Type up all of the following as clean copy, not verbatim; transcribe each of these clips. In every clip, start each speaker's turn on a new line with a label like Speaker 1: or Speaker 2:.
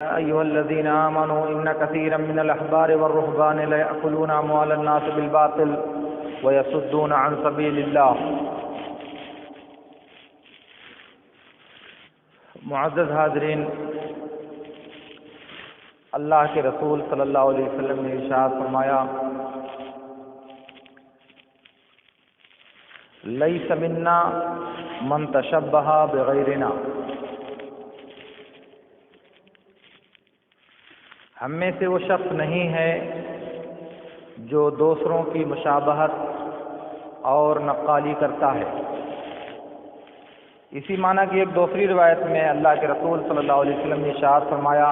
Speaker 1: أيها الذين آمنوا إن كثيرا من الأحبار والرهبان ليأكلون أموال الناس بالباطل ويصدون عن سبيل الله. معزز حاضرین، اللہ کے رسول صلی اللہ علیہ وسلم نے ارشاد فرمایا، لیس منا من تشبہ بغیرنا، ہم میں سے وہ شخص نہیں ہے جو دوسروں کی مشابہت اور نقالی کرتا ہے۔ اسی معنی کی ایک دوسری روایت میں اللہ کے رسول صلی اللہ علیہ وسلم نے ارشاد فرمایا،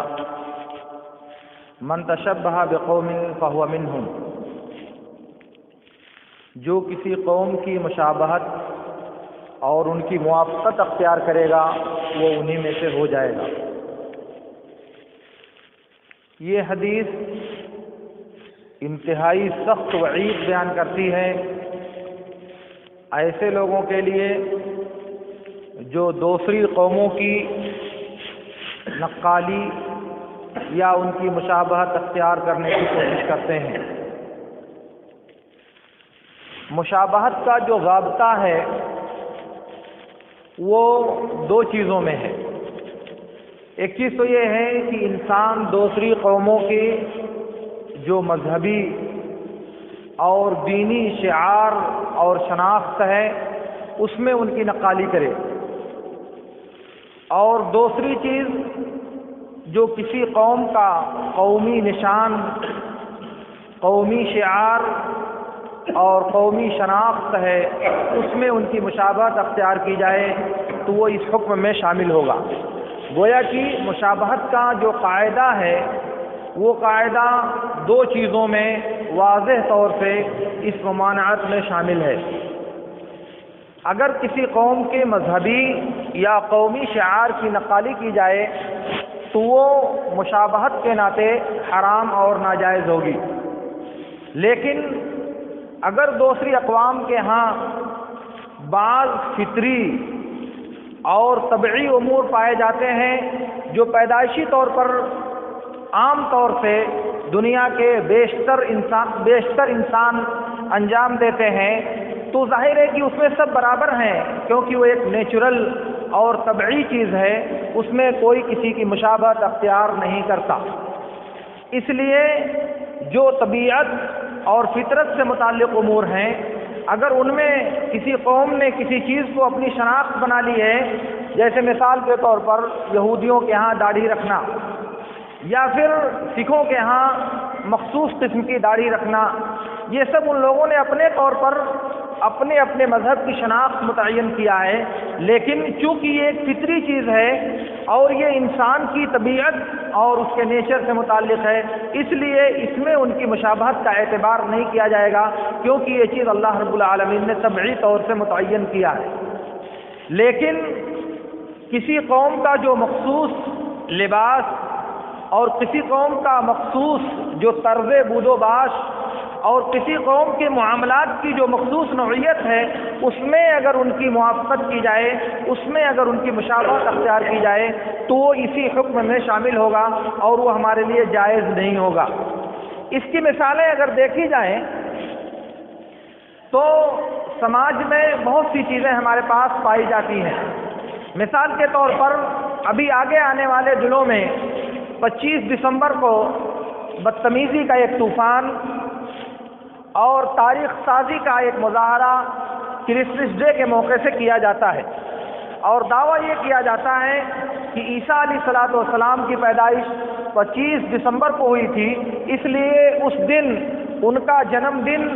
Speaker 1: من تشبہ بقوم فہو منہم، جو کسی قوم کی مشابہت اور ان کی موافقت اختیار کرے گا وہ انہی میں سے ہو جائے گا۔ یہ حدیث انتہائی سخت وعید بیان کرتی ہے ایسے لوگوں کے لیے جو دوسری قوموں کی نقالی یا ان کی مشابہت اختیار کرنے کی کوشش کرتے ہیں۔ مشابہت کا جو ضابطہ ہے وہ دو چیزوں میں ہے۔ ایک چیز تو یہ ہے کہ انسان دوسری قوموں کے جو مذہبی اور دینی شعار اور شناخت ہے اس میں ان کی نقالی کرے، اور دوسری چیز جو کسی قوم کا قومی نشان، قومی شعار اور قومی شناخت ہے اس میں ان کی مشابہت اختیار کی جائے تو وہ اس حکم میں شامل ہوگا۔ گویا کہ مشابہت کا جو قاعدہ ہے وہ قاعدہ دو چیزوں میں واضح طور سے اس ممانعت میں شامل ہے۔ اگر کسی قوم کے مذہبی یا قومی شعار کی نقالی کی جائے تو وہ مشابہت کے ناطے حرام اور ناجائز ہوگی، لیکن اگر دوسری اقوام کے ہاں بعض فطری اور طبعی امور پائے جاتے ہیں جو پیدائشی طور پر عام طور سے دنیا کے بیشتر انسان انجام دیتے ہیں، تو ظاہر ہے کہ اس میں سب برابر ہیں، کیونکہ وہ ایک نیچرل اور طبعی چیز ہے، اس میں کوئی کسی کی مشابہت اختیار نہیں کرتا۔ اس لیے جو طبیعت اور فطرت سے متعلق امور ہیں، اگر ان میں کسی قوم نے کسی چیز کو اپنی شناخت بنا لی ہے، جیسے مثال کے طور پر یہودیوں کے ہاں داڑھی رکھنا، یا پھر سکھوں کے ہاں مخصوص قسم کی داڑھی رکھنا، یہ سب ان لوگوں نے اپنے طور پر اپنے اپنے مذہب کی شناخت متعین کیا ہے، لیکن چونکہ یہ ایک فطری چیز ہے اور یہ انسان کی طبیعت اور اس کے نیچر سے متعلق ہے، اس لیے اس میں ان کی مشابہت کا اعتبار نہیں کیا جائے گا، کیونکہ یہ چیز اللہ رب العالمین نے طبعی طور سے متعین کیا ہے۔ لیکن کسی قوم کا جو مخصوص لباس اور کسی قوم کا مخصوص جو طرز بود و باش اور کسی قوم کے معاملات کی جو مخصوص نوعیت ہے، اس میں اگر ان کی موافقت کی جائے، اس میں اگر ان کی مشابہت اختیار کی جائے تو وہ اسی حکم میں شامل ہوگا اور وہ ہمارے لیے جائز نہیں ہوگا۔ اس کی مثالیں اگر دیکھی جائیں تو سماج میں بہت سی چیزیں ہمارے پاس پائی جاتی ہیں۔ مثال کے طور پر ابھی آگے آنے والے دنوں میں 25 دسمبر کو بدتمیزی کا ایک طوفان اور تاریخ سازی کا ایک مظاہرہ کرسمس ڈے کے موقع سے کیا جاتا ہے، اور دعویٰ یہ کیا جاتا ہے کہ عیسیٰ علیہ السلام کی پیدائش 25 دسمبر کو ہوئی تھی، اس لیے اس دن ان کا جنم دن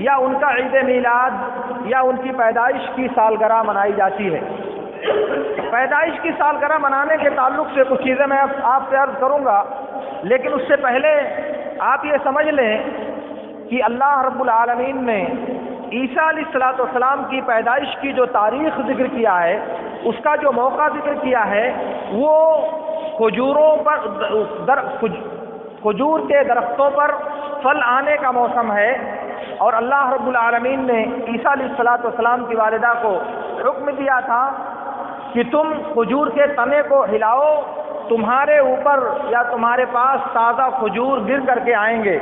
Speaker 1: یا ان کا عید میلاد یا ان کی پیدائش کی سالگرہ منائی جاتی ہے۔ پیدائش کی سالگرہ منانے کے تعلق سے کچھ چیزیں میں آپ سے عرض کروں گا، لیکن اس سے پہلے آپ یہ سمجھ لیں کہ اللہ رب العالمین نے عیسیٰ علیہ السلام کی پیدائش کی جو تاریخ ذکر کیا ہے، اس کا جو موقع ذکر کیا ہے، وہ کھجور کے درختوں پر پھل آنے کا موسم ہے، اور اللہ رب العالمین نے عیسیٰ علیہ السلام کی والدہ کو حکم دیا تھا کہ تم کھجور کے تنے کو ہلاؤ تمہارے اوپر یا تمہارے پاس تازہ کھجور گر کر کے آئیں گے،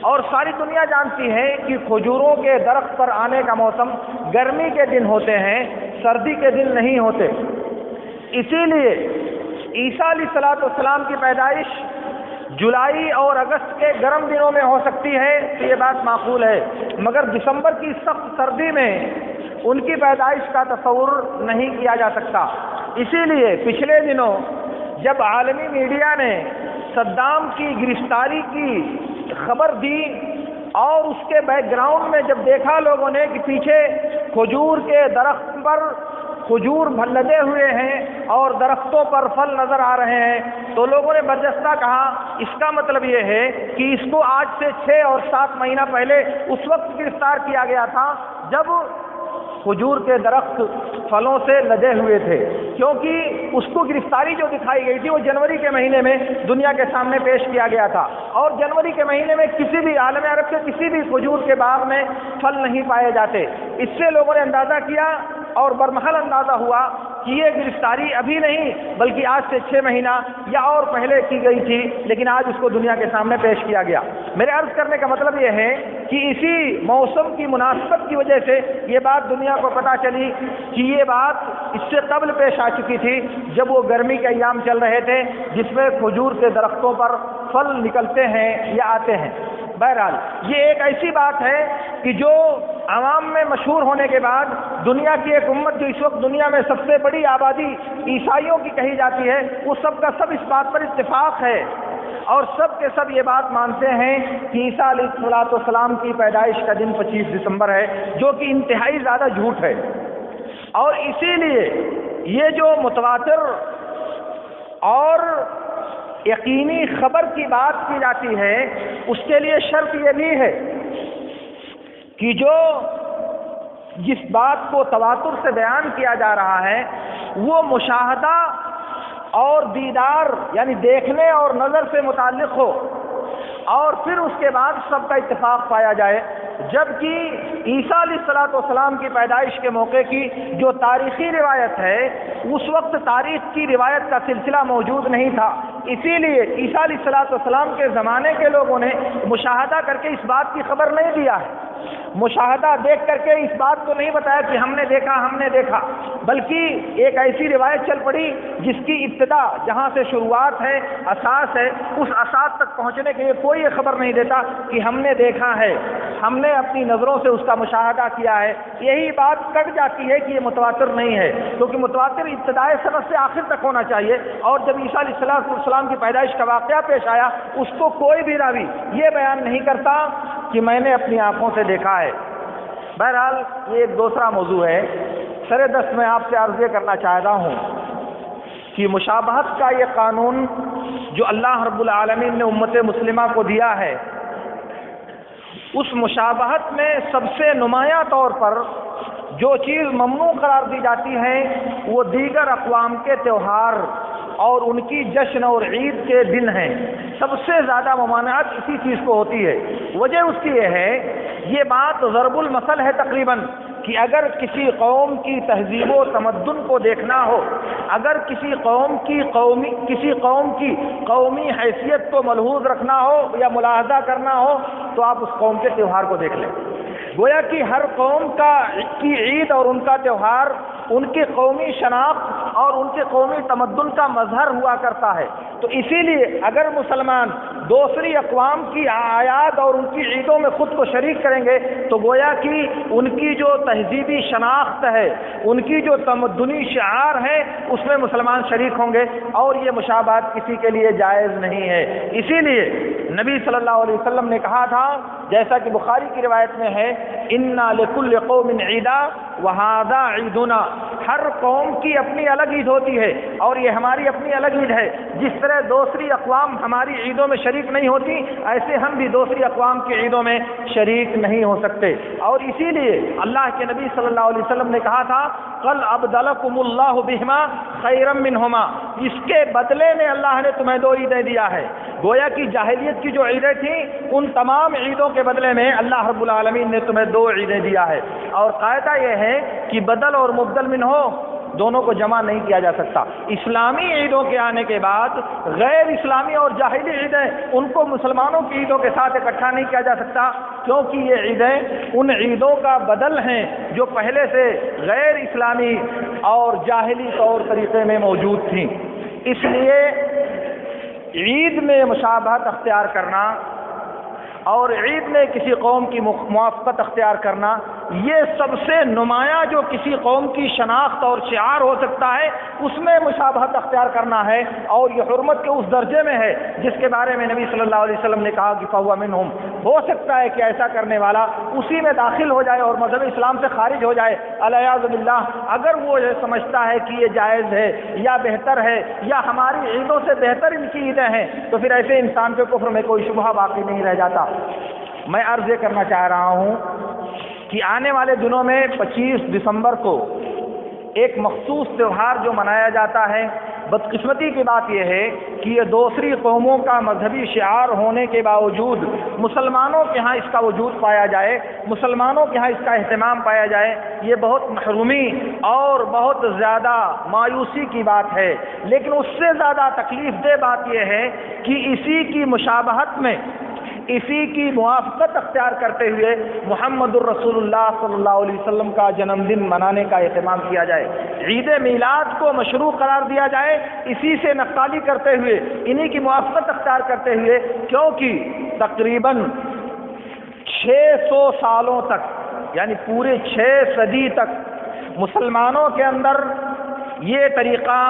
Speaker 1: اور ساری دنیا جانتی ہے کہ کھجوروں کے درخت پر آنے کا موسم گرمی کے دن ہوتے ہیں، سردی کے دن نہیں ہوتے۔ اسی لیے عیسیٰ علیہ السلام کی پیدائش جولائی اور اگست کے گرم دنوں میں ہو سکتی ہے تو یہ بات معقول ہے، مگر دسمبر کی سخت سردی میں ان کی پیدائش کا تصور نہیں کیا جا سکتا۔ اسی لیے پچھلے دنوں جب عالمی میڈیا نے صدام کی گرفتاری کی خبر دی اور اس کے بیک گراؤنڈ میں جب دیکھا لوگوں نے کہ پیچھے کھجور کے درخت پر کھجور لدے ہوئے ہیں اور درختوں پر پھل نظر آ رہے ہیں، تو لوگوں نے برجستہ کہا اس کا مطلب یہ ہے کہ اس کو آج سے 6 اور 7 مہینہ پہلے اس وقت گرفتار کیا گیا تھا جب کھجور کے درخت پھلوں سے لدے ہوئے تھے، کیونکہ اس کو گرفتاری جو دکھائی گئی تھی وہ جنوری کے مہینے میں دنیا کے سامنے پیش کیا گیا تھا، اور جنوری کے مہینے میں کسی بھی عالم عرب کے کسی بھی کھجور کے باغ میں پھل نہیں پائے جاتے۔ اس سے لوگوں نے اندازہ کیا اور برمحل اندازہ ہوا کہ یہ گرفتاری ابھی نہیں بلکہ آج سے 6 مہینہ یا اور پہلے کی گئی تھی، لیکن آج اس کو دنیا کے سامنے پیش کیا گیا۔ میرے عرض کرنے کا مطلب یہ ہے کہ اسی موسم کی مناسبت کی وجہ سے یہ بات دنیا کو پتہ چلی کہ یہ بات اس سے قبل پیش آ چکی تھی جب وہ گرمی کے ایام چل رہے تھے جس میں کھجور کے درختوں پر پھل نکلتے ہیں یا آتے ہیں۔ بہرحال یہ ایک ایسی بات ہے کہ جو عوام میں مشہور ہونے کے بعد دنیا کی ایک امت جو اس وقت دنیا میں سب سے بڑی آبادی عیسائیوں کی کہی جاتی ہے، وہ سب کا سب اس بات پر اتفاق ہے اور سب کے سب یہ بات مانتے ہیں کہ عیسیٰ علیہ السلام کی پیدائش کا دن 25 دسمبر ہے، جو کہ انتہائی زیادہ جھوٹ ہے۔ اور اسی لیے یہ جو متواتر اور یقینی خبر کی بات کی جاتی ہے اس کے لیے شرط یہ بھی ہے کہ جو جس بات کو تواتر سے بیان کیا جا رہا ہے وہ مشاہدہ اور دیدار یعنی دیکھنے اور نظر سے متعلق ہو، اور پھر اس کے بعد سب کا اتفاق پایا جائے، جبکہ عیسیٰ علیہ السلام کی پیدائش کے موقع کی جو تاریخی روایت ہے اس وقت تاریخ کی روایت کا سلسلہ موجود نہیں تھا، اسی لیے عیسیٰ علیہ السلام کے زمانے کے لوگوں نے مشاہدہ کر کے اس بات کی خبر نہیں دیا ہے، مشاہدہ دیکھ کر کے اس بات کو نہیں بتایا کہ ہم نے دیکھا، بلکہ ایک ایسی روایت چل پڑی جس کی ابتدا جہاں سے شروعات ہے، اساس ہے، اس اساس تک پہنچنے کے لیے کوئی یہ خبر نہیں دیتا کہ ہم نے دیکھا ہے، ہم نے اپنی نظروں سے اس کا مشاہدہ کیا ہے۔ یہی بات کٹ جاتی ہے کہ یہ متواتر نہیں ہے، کیونکہ متواتر ابتدائے سند سے آخر تک ہونا چاہیے، اور جب عیسیٰ علیہ السلام کی پیدائش کا واقعہ پیش آیا اس کو کوئی بھی راوی یہ بیان نہیں کرتا کہ میں نے اپنی آنکھوں سے دیکھا ہے۔ بہرحال یہ ایک دوسرا موضوع ہے۔ سر دست میں آپ سے عرض یہ کرنا چاہتا ہوں کہ مشابہت کا یہ قانون جو اللہ رب العالمین نے امت مسلمہ کو دیا ہے، اس مشابہت میں سب سے نمایاں طور پر جو چیز ممنوع قرار دی جاتی ہے وہ دیگر اقوام کے تہوار اور ان کی جشن اور عید کے دن ہیں۔ سب سے زیادہ ممانعت اسی چیز کو ہوتی ہے۔ وجہ اس کی یہ ہے، یہ بات ضرب المثل ہے تقریباً، کہ اگر کسی قوم کی تہذیب و تمدن کو دیکھنا ہو، اگر کسی قوم کی قومی حیثیت کو ملحوظ رکھنا ہو یا ملاحظہ کرنا ہو تو آپ اس قوم کے تہوار کو دیکھ لیں۔ گویا کہ ہر قوم کی عید اور ان کا تہوار ان کی قومی شناخت اور ان کے قومی تمدن کا مظہر ہوا کرتا ہے، تو اسی لیے اگر مسلمان دوسری اقوام کی اعیاد اور ان کی عیدوں میں خود کو شریک کریں گے تو گویا کہ ان کی جو تہذیبی شناخت ہے، ان کی جو تمدنی شعار ہے، اس میں مسلمان شریک ہوں گے، اور یہ مشابہت کسی کے لیے جائز نہیں ہے۔ اسی لیے نبی صلی اللہ علیہ وسلم نے کہا تھا، جیسا کہ بخاری کی روایت میں ہے، اِنَّا لِكُلِّ قَوْمٍ عِيدًا وَهَذَا عِيدُنَا، ہر قوم کی اپنی الگ عید ہوتی ہے اور یہ ہماری اپنی الگ عید ہے۔ جس طرح دوسری اقوام ہماری عیدوں میں شریک نہیں ہوتی، ایسے ہم بھی دوسری اقوام کی عیدوں میں شریک نہیں ہو سکتے۔ اور اسی لیے اللہ کے نبی صلی اللہ علیہ وسلم نے کہا تھا، قَلْ أَبْدَلَكُمُ اللَّهُ بِهِمَا خَيْرًا مِّنْهُمَا، اس کے بدلے میں اللہ نے تمہیں 2 عیدیں دیا ہے۔ گویا کہ جاہلیت کی جو عیدیں تھیں ان تمام عیدوں کے بدلے میں اللہ رب العالمین نے تمہیں 2 عیدیں دیا ہے۔ اور قاعدہ یہ ہے کہ بدل اور مبدل منہ دونوں کو جمع نہیں کیا جا سکتا۔ اسلامی عیدوں کے آنے کے بعد غیر اسلامی اور جاہلی عیدیں ان کو مسلمانوں کی عیدوں کے ساتھ اکٹھا نہیں کیا جا سکتا، کیونکہ یہ عیدیں ان عیدوں کا بدل ہیں جو پہلے سے غیر اسلامی اور جاہلی طور طریقے میں موجود تھیں۔ اس لیے عید میں مشابہت اختیار کرنا اور عید میں کسی قوم کی موافقت اختیار کرنا، یہ سب سے نمایاں جو کسی قوم کی شناخت اور شعار ہو سکتا ہے، اس میں مشابہت اختیار کرنا ہے، اور یہ حرمت کے اس درجے میں ہے جس کے بارے میں نبی صلی اللہ علیہ وسلم نے کہا کہ فَهُوَ مِنْهُمْ۔ ہو سکتا ہے کہ ایسا کرنے والا اسی میں داخل ہو جائے اور مذہب اسلام سے خارج ہو جائے، علیاذ باللہ۔ اگر وہ یہ سمجھتا ہے کہ یہ جائز ہے یا بہتر ہے یا ہماری عیدوں سے بہتر ان کی عیدیں ہیں، تو پھر ایسے انسان کے کفر میں کوئی شبہ باقی نہیں رہ جاتا۔ میں عرض یہ کرنا چاہ رہا ہوں کہ آنے والے دنوں میں 25 دسمبر کو ایک مخصوص تہوار جو منایا جاتا ہے، بدقسمتی کی بات یہ ہے کہ یہ دوسری قوموں کا مذہبی شعار ہونے کے باوجود مسلمانوں کے ہاں اس کا وجود پایا جائے، مسلمانوں کے ہاں اس کا اہتمام پایا جائے، یہ بہت محرومی اور بہت زیادہ مایوسی کی بات ہے۔ لیکن اس سے زیادہ تکلیف دہ بات یہ ہے کہ اسی کی مشابہت میں، اسی کی موافقت اختیار کرتے ہوئے محمد الرسول اللہ صلی اللہ علیہ وسلم کا جنم دن منانے کا اہتمام کیا جائے، عید میلاد کو مشروع قرار دیا جائے، اسی سے نقالی کرتے ہوئے، انہی کی موافقت اختیار کرتے ہوئے، کیونکہ تقریباً 600 سالوں تک، یعنی پورے 6 صدی تک مسلمانوں کے اندر یہ طریقہ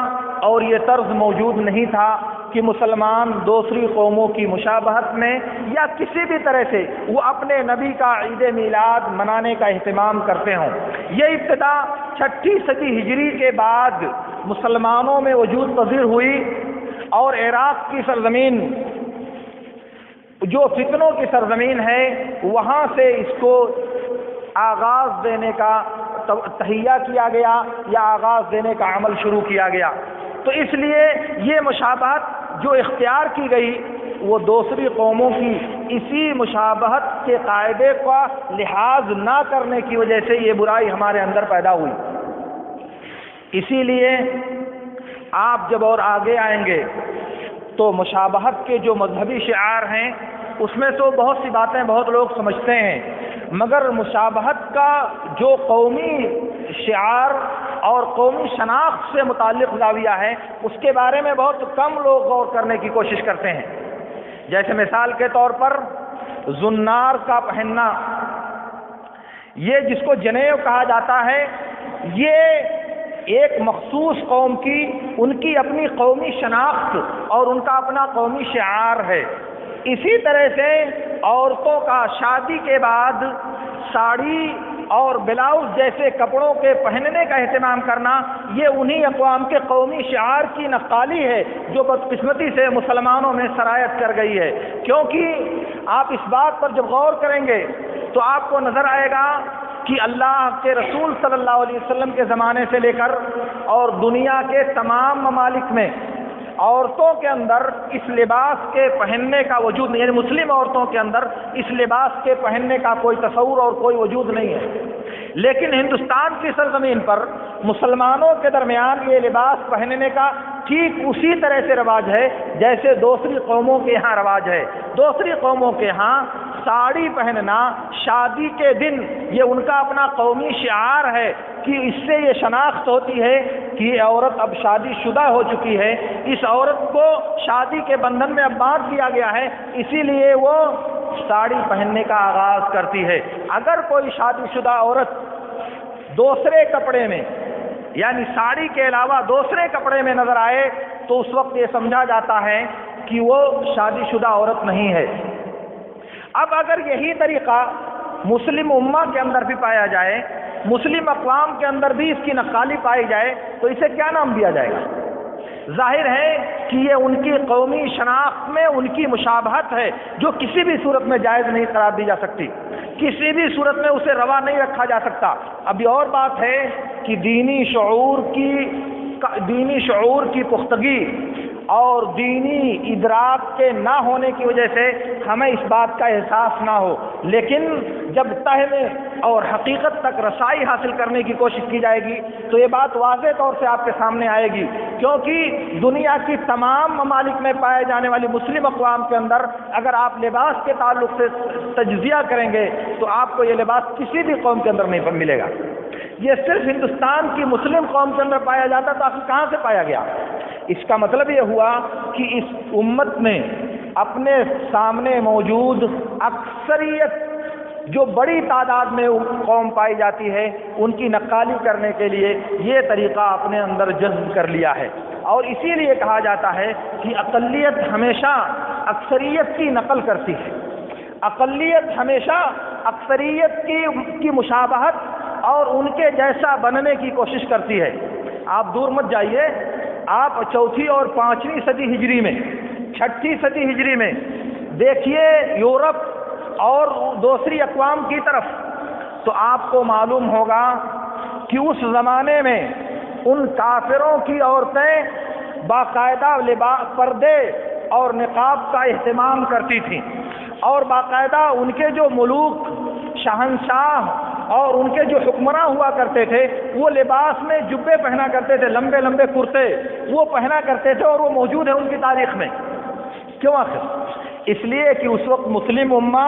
Speaker 1: اور یہ طرز موجود نہیں تھا کہ مسلمان دوسری قوموں کی مشابہت میں یا کسی بھی طرح سے وہ اپنے نبی کا عید میلاد منانے کا اہتمام کرتے ہوں۔ یہ ابتدا 6 صدی ہجری کے بعد مسلمانوں میں وجود پذیر ہوئی، اور عراق کی سرزمین جو فتنوں کی سرزمین ہے، وہاں سے اس کو آغاز دینے کا تہیہ کیا گیا یا آغاز دینے کا عمل شروع کیا گیا۔ تو اس لیے یہ مشابہت جو اختیار کی گئی وہ دوسری قوموں کی اسی مشابہت کے قاعدے کا لحاظ نہ کرنے کی وجہ سے یہ برائی ہمارے اندر پیدا ہوئی۔ اسی لیے آپ جب اور آگے آئیں گے تو مشابہت کے جو مذہبی شعار ہیں اس میں تو بہت سی باتیں بہت لوگ سمجھتے ہیں، مگر مشابہت کا جو قومی شعار اور قومی شناخت سے متعلق زاویہ ہے، اس کے بارے میں بہت کم لوگ غور کرنے کی کوشش کرتے ہیں۔ جیسے مثال کے طور پر زنار کا پہننا، یہ جس کو جنیو کہا جاتا ہے، یہ ایک مخصوص قوم کی، ان کی اپنی قومی شناخت اور ان کا اپنا قومی شعار ہے۔ اسی طرح سے عورتوں کا شادی کے بعد ساڑی اور بلاؤز جیسے کپڑوں کے پہننے کا اہتمام کرنا، یہ انہی اقوام کے قومی شعار کی نقالی ہے جو بدقسمتی سے مسلمانوں میں سرایت کر گئی ہے۔ کیونکہ آپ اس بات پر جب غور کریں گے تو آپ کو نظر آئے گا کہ اللہ کے رسول صلی اللہ علیہ وسلم کے زمانے سے لے کر اور دنیا کے تمام ممالک میں عورتوں کے اندر اس لباس کے پہننے کا وجود نہیں، یعنی مسلم عورتوں کے اندر اس لباس کے پہننے کا کوئی تصور اور کوئی وجود نہیں ہے۔ لیکن ہندوستان کی سرزمین پر مسلمانوں کے درمیان یہ لباس پہننے کا ٹھیک اسی طرح سے رواج ہے جیسے دوسری قوموں کے یہاں رواج ہے۔ دوسری قوموں کے ہاں ساڑی پہننا شادی کے دن یہ ان کا اپنا قومی شعار ہے کہ اس سے یہ شناخت ہوتی ہے کہ یہ عورت اب شادی شدہ ہو چکی ہے، اس عورت کو شادی کے بندھن میں اب باندھ دیا گیا ہے، اسی لیے وہ ساڑی پہننے کا آغاز کرتی ہے۔ اگر کوئی شادی شدہ عورت دوسرے کپڑے میں یعنی ساڑی کے علاوہ دوسرے کپڑے میں نظر آئے تو اس وقت یہ سمجھا جاتا ہے کہ وہ شادی شدہ عورت نہیں ہے۔ اب اگر یہی طریقہ مسلم امہ کے اندر بھی پایا جائے، مسلم اقوام کے اندر بھی اس کی نقالی پائی جائے تو اسے کیا نام دیا جائے گا؟ ظاہر ہے کہ یہ ان کی قومی شناخت میں ان کی مشابہت ہے جو کسی بھی صورت میں جائز نہیں قرار دی جا سکتی، کسی بھی صورت میں اسے روا نہیں رکھا جا سکتا۔ اب یہ اور بات ہے کہ دینی شعور کی پختگی اور دینی ادراک کے نہ ہونے کی وجہ سے ہمیں اس بات کا احساس نہ ہو، لیکن جب تہ میں اور حقیقت تک رسائی حاصل کرنے کی کوشش کی جائے گی تو یہ بات واضح طور سے آپ کے سامنے آئے گی، کیونکہ دنیا کی تمام ممالک میں پائے جانے والی مسلم اقوام کے اندر اگر آپ لباس کے تعلق سے تجزیہ کریں گے تو آپ کو یہ لباس کسی بھی قوم کے اندر نہیں ملے گا۔ یہ صرف ہندوستان کی مسلم قوم کے اندر پایا جاتا تو آخر کہاں سے پایا گیا؟ اس کا مطلب یہ ہوا کہ اس امت نے اپنے سامنے موجود اکثریت جو بڑی تعداد میں قوم پائی جاتی ہے ان کی نقالی کرنے کے لیے یہ طریقہ اپنے اندر جذب کر لیا ہے، اور اسی لیے کہا جاتا ہے کہ اقلیت ہمیشہ اکثریت کی نقل کرتی ہے، اقلیت ہمیشہ اکثریت کی مشابہت اور ان کے جیسا بننے کی کوشش کرتی ہے۔ آپ دور مت جائیے، آپ چوتھی اور پانچویں صدی ہجری میں، چھٹی صدی ہجری میں دیکھیے یورپ اور دوسری اقوام کی طرف، تو آپ کو معلوم ہوگا کہ اس زمانے میں ان کافروں کی عورتیں باقاعدہ پردے اور نقاب کا اہتمام کرتی تھیں، اور باقاعدہ ان کے جو ملوک، شہنشاہ اور ان کے جو حکمراں ہوا کرتے تھے وہ لباس میں جبے پہنا کرتے تھے، لمبے لمبے کرتے وہ پہنا کرتے تھے، اور وہ موجود ہے ان کی تاریخ میں۔ کیوں آخر؟ اس لیے کہ اس وقت مسلم امہ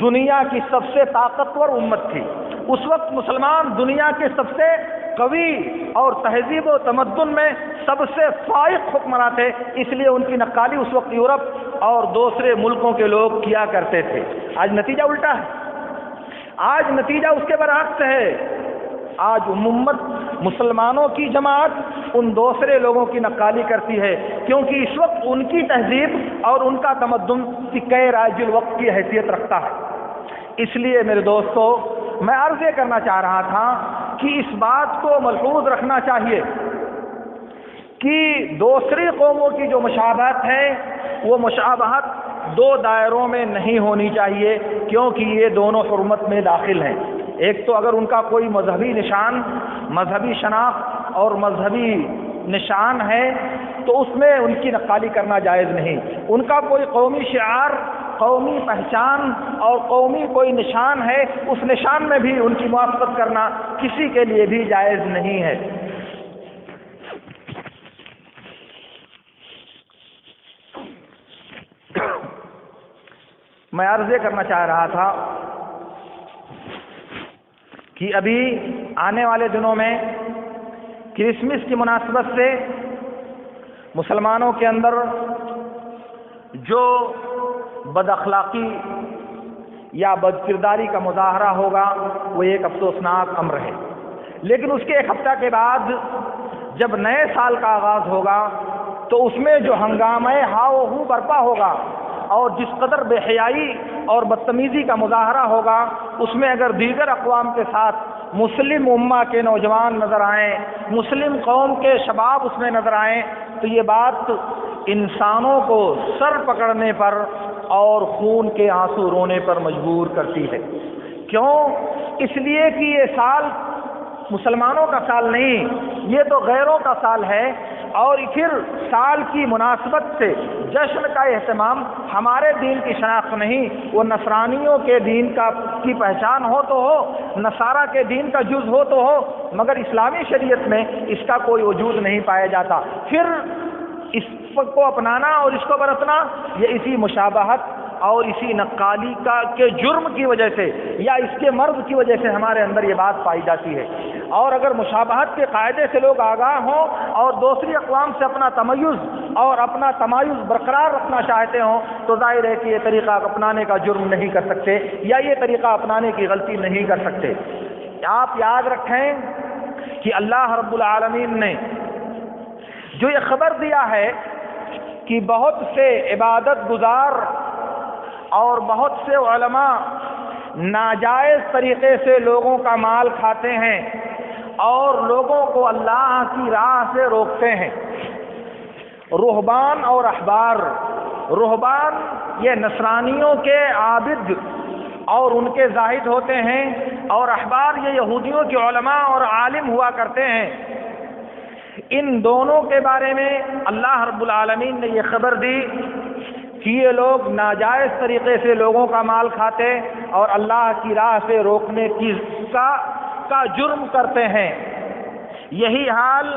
Speaker 1: دنیا کی سب سے طاقتور امت تھی، اس وقت مسلمان دنیا کے سب سے قوی اور تہذیب و تمدن میں سب سے فائق حکمراں تھے، اس لیے ان کی نقالی اس وقت یورپ اور دوسرے ملکوں کے لوگ کیا کرتے تھے۔ آج نتیجہ الٹا ہے، آج نتیجہ اس کے برعکس ہے۔ آج امت مسلمانوں کی جماعت ان دوسرے لوگوں کی نقالی کرتی ہے، کیونکہ اس وقت ان کی تہذیب اور ان کا تمدن سکہ راج الوقت کی حیثیت رکھتا ہے۔ اس لیے میرے دوستو، میں عرض یہ کرنا چاہ رہا تھا کہ اس بات کو ملحوظ رکھنا چاہیے کہ دوسری قوموں کی جو مشابہت ہے وہ مشابہت دو دائروں میں نہیں ہونی چاہیے، کیونکہ یہ دونوں حرمت میں داخل ہیں۔ ایک تو اگر ان کا کوئی مذہبی نشان، مذہبی شناخت اور مذہبی نشان ہے تو اس میں ان کی نقالی کرنا جائز نہیں۔ ان کا کوئی قومی شعار، قومی پہچان اور قومی کوئی نشان ہے، اس نشان میں بھی ان کی موافقت کرنا کسی کے لیے بھی جائز نہیں ہے۔ میں عرض یہ کرنا چاہ رہا تھا کہ ابھی آنے والے دنوں میں کرسمس کی مناسبت سے مسلمانوں کے اندر جو بد اخلاقی یا بد کرداری کا مظاہرہ ہوگا وہ ایک افسوسناک امر ہے، لیکن اس کے ایک ہفتہ کے بعد جب نئے سال کا آغاز ہوگا تو اس میں جو ہنگامہ ہاؤ ہو برپا ہوگا اور جس قدر بے حیائی اور بدتمیزی کا مظاہرہ ہوگا، اس میں اگر دیگر اقوام کے ساتھ مسلم امہ کے نوجوان نظر آئیں، مسلم قوم کے شباب اس میں نظر آئیں، تو یہ بات انسانوں کو سر پکڑنے پر اور خون کے آنسو رونے پر مجبور کرتی ہے۔ کیوں؟ اس لیے کہ یہ سال مسلمانوں کا سال نہیں، یہ تو غیروں کا سال ہے، اور پھر سال کی مناسبت سے جشن کا اہتمام ہمارے دین کی شناخت نہیں، وہ نصرانیوں کے دین کی پہچان ہو تو ہو، نصارہ کے دین کا جز ہو تو ہو، مگر اسلامی شریعت میں اس کا کوئی وجود نہیں پایا جاتا۔ پھر اس کو اپنانا اور اس کو برتنا یہ اسی مشابہت اور اسی نقالی کے جرم کی وجہ سے یا اس کے مرض کی وجہ سے ہمارے اندر یہ بات پائی جاتی ہے۔ اور اگر مشابہت کے قاعدے سے لوگ آگاہ ہوں اور دوسری اقوام سے اپنا تمیز اور اپنا تمایز برقرار رکھنا چاہتے ہوں تو ظاہر ہے کہ یہ طریقہ اپنانے کا جرم نہیں کر سکتے یا یہ طریقہ اپنانے کی غلطی نہیں کر سکتے۔ آپ یاد رکھیں کہ اللہ رب العالمین نے جو یہ خبر دیا ہے کہ بہت سے عبادت گزار اور بہت سے علماء ناجائز طریقے سے لوگوں کا مال کھاتے ہیں اور لوگوں کو اللہ کی راہ سے روکتے ہیں۔ رہبان اور احبار، رہبان یہ نصرانیوں کے عابد اور ان کے زاہد ہوتے ہیں، اور احبار یہ یہودیوں کے علماء اور عالم ہوا کرتے ہیں۔ ان دونوں کے بارے میں اللہ رب العالمین نے یہ خبر دی کہ یہ لوگ ناجائز طریقے سے لوگوں کا مال کھاتے اور اللہ کی راہ سے روکنے کا جرم کرتے ہیں۔ یہی حال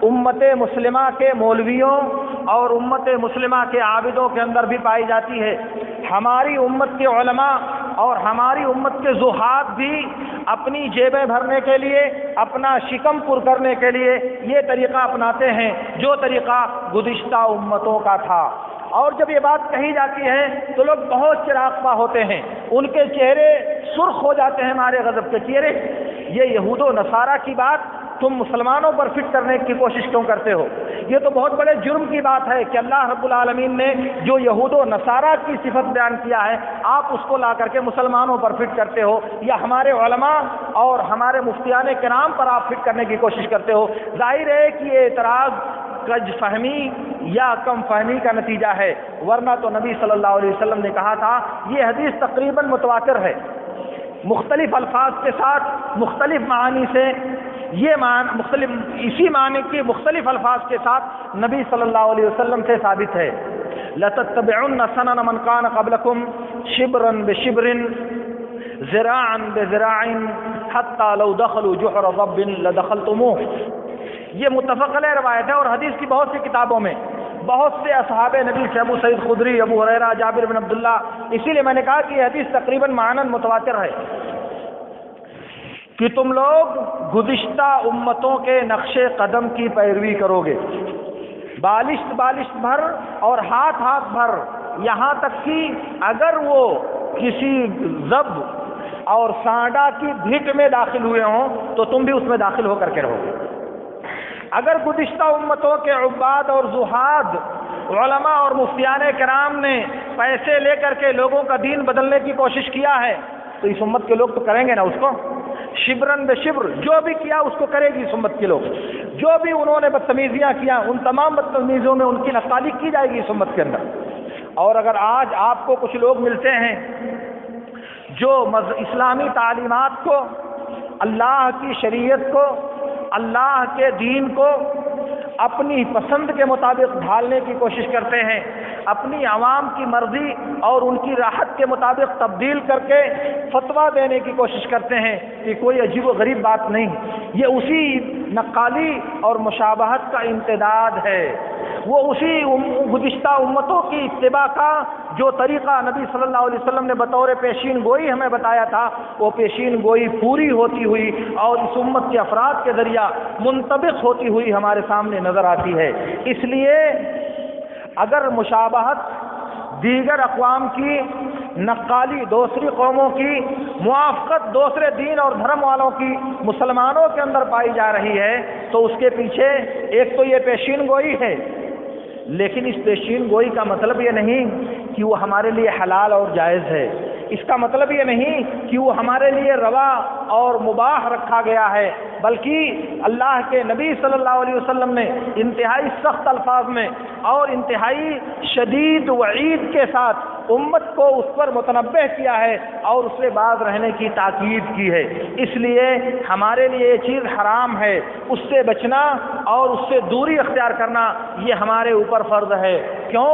Speaker 1: امت مسلمہ کے مولویوں اور امت مسلمہ کے عابدوں کے اندر بھی پائی جاتی ہے۔ ہماری امت کے علماء اور ہماری امت کے زہاد بھی اپنی جیبیں بھرنے کے لیے، اپنا شکم پر کرنے کے لیے یہ طریقہ اپناتے ہیں جو طریقہ گزشتہ امتوں کا تھا۔ اور جب یہ بات کہی جاتی ہے تو لوگ بہت چراغ ہوتے ہیں، ان کے چہرے سرخ ہو جاتے ہیں مارے غضب کے۔ چہرے یہ یہود و نصارہ کی بات تم مسلمانوں پر فٹ کرنے کی کوشش کیوں کرتے ہو؟ یہ تو بہت بڑے جرم کی بات ہے کہ اللہ رب العالمین نے جو یہود و نصارہ کی صفت بیان کیا ہے آپ اس کو لا کر کے مسلمانوں پر فٹ کرتے ہو، یا ہمارے علماء اور ہمارے مفتیان کرام پر آپ فٹ کرنے کی کوشش کرتے ہو۔ ظاہر ہے کہ یہ اعتراض کج فہمی یا کم فہمی کا نتیجہ ہے، ورنہ تو نبی صلی اللہ علیہ وسلم نے کہا تھا، یہ حدیث تقریباً متواتر ہے، مختلف الفاظ کے ساتھ مختلف معانی سے اسی معنی کے مختلف الفاظ کے ساتھ نبی صلی اللہ علیہ وسلم سے ثابت ہے۔ لَتَتَّبِعُنَّ سَنَنَ مَنْ كَانَ قَبْلَكُمْ شِبْرًا بِشِبْرٍ ذِرَاعًا بِذِرَاعٍ حَتَّى لَوْ دَخَلُوا جُحْرَ ضَبٍّ لَدَخَلْتُمُوهُ۔ یہ متفق علیہ روایت ہے، اور حدیث کی بہت سی کتابوں میں بہت سے اصحاب نبی سے ابو سعید خدری، ابو ہریرہ، جابر بن عبداللہ، اسی لیے میں نے کہا کہ یہ حدیث تقریباً معنن متواتر ہے کہ تم لوگ گزشتہ امتوں کے نقش قدم کی پیروی کرو گے، بالشت بالشت بھر اور ہاتھ ہاتھ بھر، یہاں تک کہ اگر وہ کسی ضب اور سانڈا کی بھیٹ میں داخل ہوئے ہوں تو تم بھی اس میں داخل ہو کر کے رہو گے۔ اگر گزشتہ امتوں کے عباد اور زہاد، علماء اور مفتیان کرام نے پیسے لے کر کے لوگوں کا دین بدلنے کی کوشش کیا ہے تو اس امت کے لوگ تو کریں گے نا اس کو، شبرن بے شبر، جو بھی کیا اس کو کرے گی اس امت کے لوگ، جو بھی انہوں نے بدتمیزیاں کیا ان تمام بدتمیزیوں میں ان کی نقالی کی جائے گی اس امت کے اندر۔ اور اگر آج آپ کو کچھ لوگ ملتے ہیں جو اسلامی تعلیمات کو، اللہ کی شریعت کو، اللہ کے دین کو اپنی پسند کے مطابق ڈھالنے کی کوشش کرتے ہیں، اپنی عوام کی مرضی اور ان کی راحت کے مطابق تبدیل کر کے فتویٰ دینے کی کوشش کرتے ہیں، کہ کوئی عجیب و غریب بات نہیں، یہ اسی نقالی اور مشابہت کا امتداد ہے، وہ اسی گزشتہ امتوں کی اتباع کا جو طریقہ نبی صلی اللہ علیہ وسلم نے بطور پیشین گوئی ہمیں بتایا تھا، وہ پیشین گوئی پوری ہوتی ہوئی اور اس امت کے افراد کے ذریعہ منطبق ہوتی ہوئی ہمارے سامنے نظر آتی ہے۔ اس لیے اگر مشابہت دیگر اقوام کی، نقالی دوسری قوموں کی، موافقت دوسرے دین اور دھرم والوں کی مسلمانوں کے اندر پائی جا رہی ہے تو اس کے پیچھے ایک تو یہ پیشین گوئی ہے، لیکن اس پیشین گوئی کا مطلب یہ نہیں کہ وہ ہمارے لیے حلال اور جائز ہے، اس کا مطلب یہ نہیں کہ وہ ہمارے لیے روا اور مباح رکھا گیا ہے، بلکہ اللہ کے نبی صلی اللہ علیہ وسلم نے انتہائی سخت الفاظ میں اور انتہائی شدید وعید کے ساتھ امت کو اس پر متنبہ کیا ہے اور اس سے باز رہنے کی تاکید کی ہے۔ اس لیے ہمارے لیے یہ چیز حرام ہے، اس سے بچنا اور اس سے دوری اختیار کرنا یہ ہمارے اوپر فرض ہے۔ کیوں؟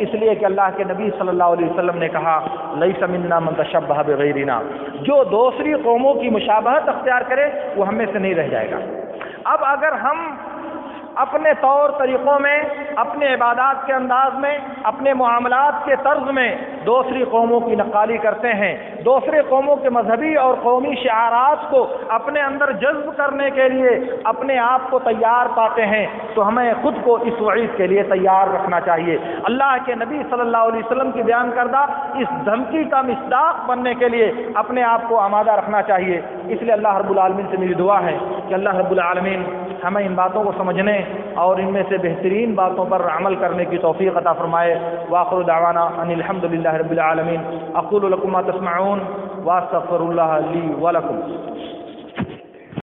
Speaker 1: اس لیے کہ اللہ کے نبی صلی اللہ علیہ وسلم نے کہا لیس منا من تشبہ بغیرنا، جو دوسری قوموں کی مشابہت اختیار کرے وہ ہم میں سے نہیں رہ جائے گا۔ اب اگر ہم اپنے طور طریقوں میں، اپنے عبادات کے انداز میں، اپنے معاملات کے طرز میں دوسری قوموں کی نقالی کرتے ہیں، دوسرے قوموں کے مذہبی اور قومی شعارات کو اپنے اندر جذب کرنے کے لیے اپنے آپ کو تیار پاتے ہیں تو ہمیں خود کو اس وعید کے لیے تیار رکھنا چاہیے۔ اللہ کے نبی صلی اللہ علیہ وسلم کی بیان کردہ اس دھمکی کا مصداق بننے کے لیے اپنے آپ کو آمادہ رکھنا چاہیے۔ اس لیے اللہ رب العالمین سے میری دعا ہے کہ اللہ رب العالمین ہمیں ان باتوں کو سمجھنے اور ان میں سے بہترین باتوں پر عمل کرنے کی توفیق عطا فرمائے۔ وآخر دعوانا ان الحمد للہ رب العالمین۔ اقول لکم ما تسمعون واستغفر اللہ لی ولکم۔